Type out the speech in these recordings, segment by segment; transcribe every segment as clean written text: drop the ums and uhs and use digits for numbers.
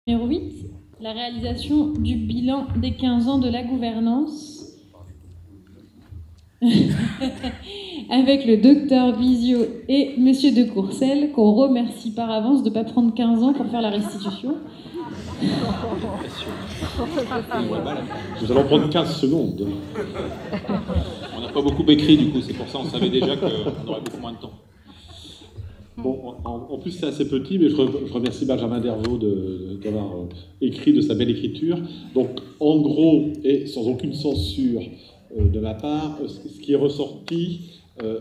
Numéro 8, la réalisation du bilan des 15 ans de la gouvernance avec le docteur Bizio et monsieur de Courcelles, qu'on remercie par avance de ne pas prendre 15 ans pour faire la restitution. Nous allons prendre 15 secondes. On n'a pas beaucoup écrit, du coup, c'est pour ça on savait déjà qu'on aurait beaucoup moins de temps. Bon, en plus c'est assez petit, mais je remercie Benjamin Dervaux d'avoir écrit de sa belle écriture. Donc en gros, et sans aucune censure de ma part, ce qui est ressorti,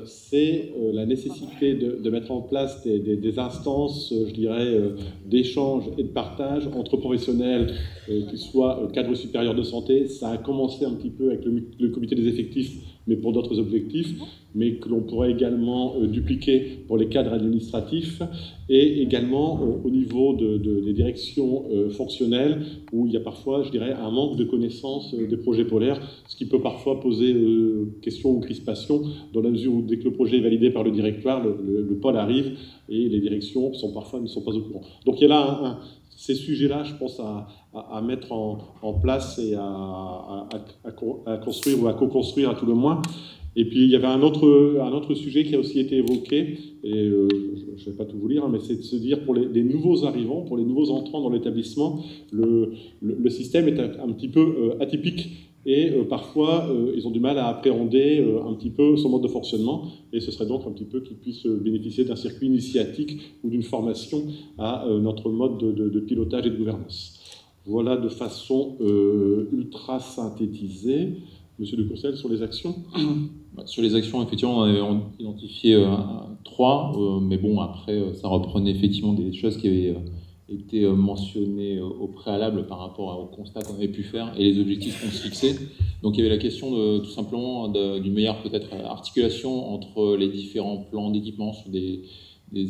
c'est la nécessité de mettre en place des instances, je dirais, d'échange et de partage entre professionnels, qu'ils soient cadres supérieurs de santé. Ça a commencé un petit peu avec le comité des effectifs, mais pour d'autres objectifs, mais que l'on pourrait également dupliquer pour les cadres administratifs et également au niveau des directions fonctionnelles, où il y a parfois, je dirais, un manque de connaissance des projets polaires, ce qui peut parfois poser question ou crispation, dans la mesure où dès que le projet est validé par le directoire, le pôle arrive et les directions parfois ne sont pas au courant. Donc il y a là ces sujets-là, je pense, à mettre en place et à construire ou à co-construire à tout le moins. Et puis il y avait un autre sujet qui a aussi été évoqué, et je ne vais pas tout vous lire, hein, mais c'est de se dire pour les nouveaux arrivants, pour les nouveaux entrants dans l'établissement, le système est un petit peu atypique. Et parfois, ils ont du mal à appréhender un petit peu son mode de fonctionnement, et ce serait donc un petit peu qu'ils puissent bénéficier d'un circuit initiatique ou d'une formation à notre mode de pilotage et de gouvernance. Voilà de façon ultra synthétisée. Monsieur de Courcelles, sur les actions. Sur les actions, effectivement, on avait identifié 3, mais bon, après, ça reprenait effectivement des choses qui avaient été mentionnées au préalable par rapport au constat qu'on avait pu faire et les objectifs qu'on se fixait. Donc il y avait la question tout simplement d'une meilleure peut-être articulation entre les différents plans d'équipement sur des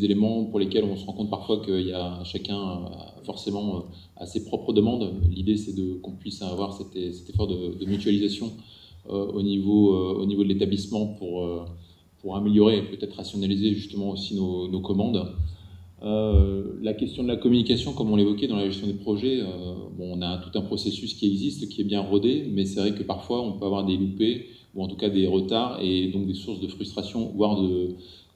éléments pour lesquels on se rend compte parfois qu'il y a chacun forcément à ses propres demandes. L'idée c'est qu'on puisse avoir cet effort de mutualisation au niveau de l'établissement pour améliorer et peut-être rationaliser justement aussi nos commandes. La question de la communication, comme on l'évoquait dans la gestion des projets, bon, on a tout un processus qui existe, qui est bien rodé, mais c'est vrai que parfois on peut avoir des loupés, ou en tout cas des retards, et donc des sources de frustration, voire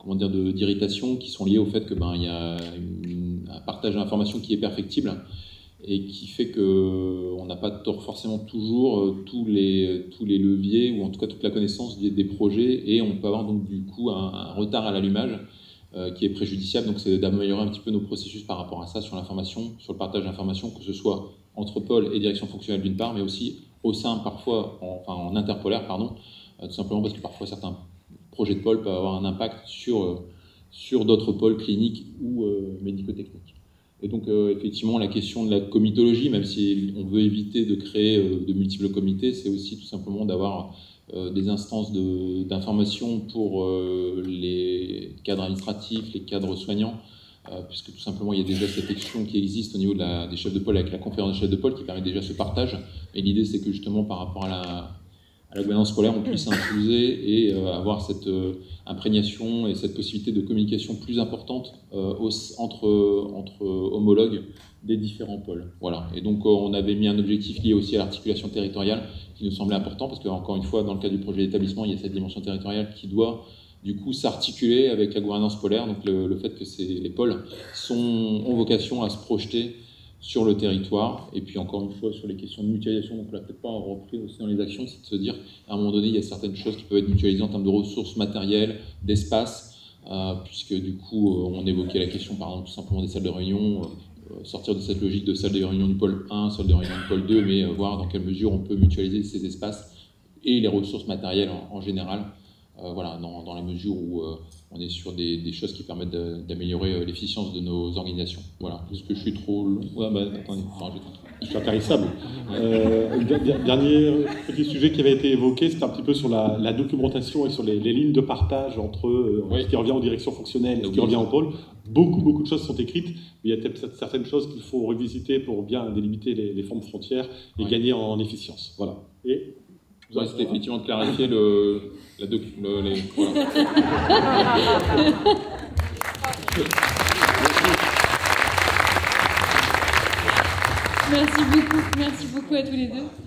d'irritation qui sont liées au fait que il y a un partage d'informations qui est perfectible et qui fait qu'on n'a pas forcément toujours tous les leviers, ou en tout cas toute la connaissance des projets, et on peut avoir donc du coup un retard à l'allumage qui est préjudiciable. Donc c'est d'améliorer un petit peu nos processus par rapport à ça, sur l'information, sur le partage d'informations, que ce soit entre pôle et direction fonctionnelle d'une part, mais aussi au sein parfois, en interpolaire, pardon, tout simplement parce que parfois certains projets de pôle peuvent avoir un impact sur d'autres pôles cliniques ou médico-techniques. Et donc effectivement la question de la comitologie, même si on veut éviter de créer de multiples comités, c'est aussi tout simplement d'avoir des instances d'information pour les cadres administratifs, les cadres soignants, puisque tout simplement il y a déjà cette action qui existe au niveau des chefs de pôle avec la conférence des chefs de pôle qui permet déjà ce partage. Et l'idée c'est que justement par rapport à la gouvernance scolaire, on puisse infuser et avoir cette imprégnation et cette possibilité de communication plus importante entre homologues des différents pôles. Voilà. Et donc on avait mis un objectif lié aussi à l'articulation territoriale qui nous semblait important, parce que encore une fois, dans le cadre du projet d'établissement, il y a cette dimension territoriale qui doit du coup s'articuler avec la gouvernance polaire. Donc le fait que les pôles ont vocation à se projeter sur le territoire, et puis encore une fois sur les questions de mutualisation, donc on l'a peut-être pas repris aussi dans les actions, c'est de se dire à un moment donné il y a certaines choses qui peuvent être mutualisées en termes de ressources matérielles, d'espace, puisque du coup on évoquait la question par exemple tout simplement des salles de réunion, sortir de cette logique de salle de réunion du pôle 1, salle de réunion du pôle 2, mais voir dans quelle mesure on peut mutualiser ces espaces et les ressources matérielles en général. Voilà, dans la mesure où on est sur des choses qui permettent d'améliorer l'efficience de nos organisations. Voilà. Est-ce que je suis trop long? Ouais, attendez, je suis intarissable. Dernier petit sujet qui avait été évoqué, c'était un petit peu sur la documentation et sur les lignes de partage entre ce qui revient en direction fonctionnelle et ce qui revient en pôle. Beaucoup de choses sont écrites, mais il y a peut-être certaines choses qu'il faut revisiter pour bien délimiter les formes frontières et gagner en efficience. Voilà. Et c'était effectivement de clarifier voilà. Merci beaucoup à tous les deux.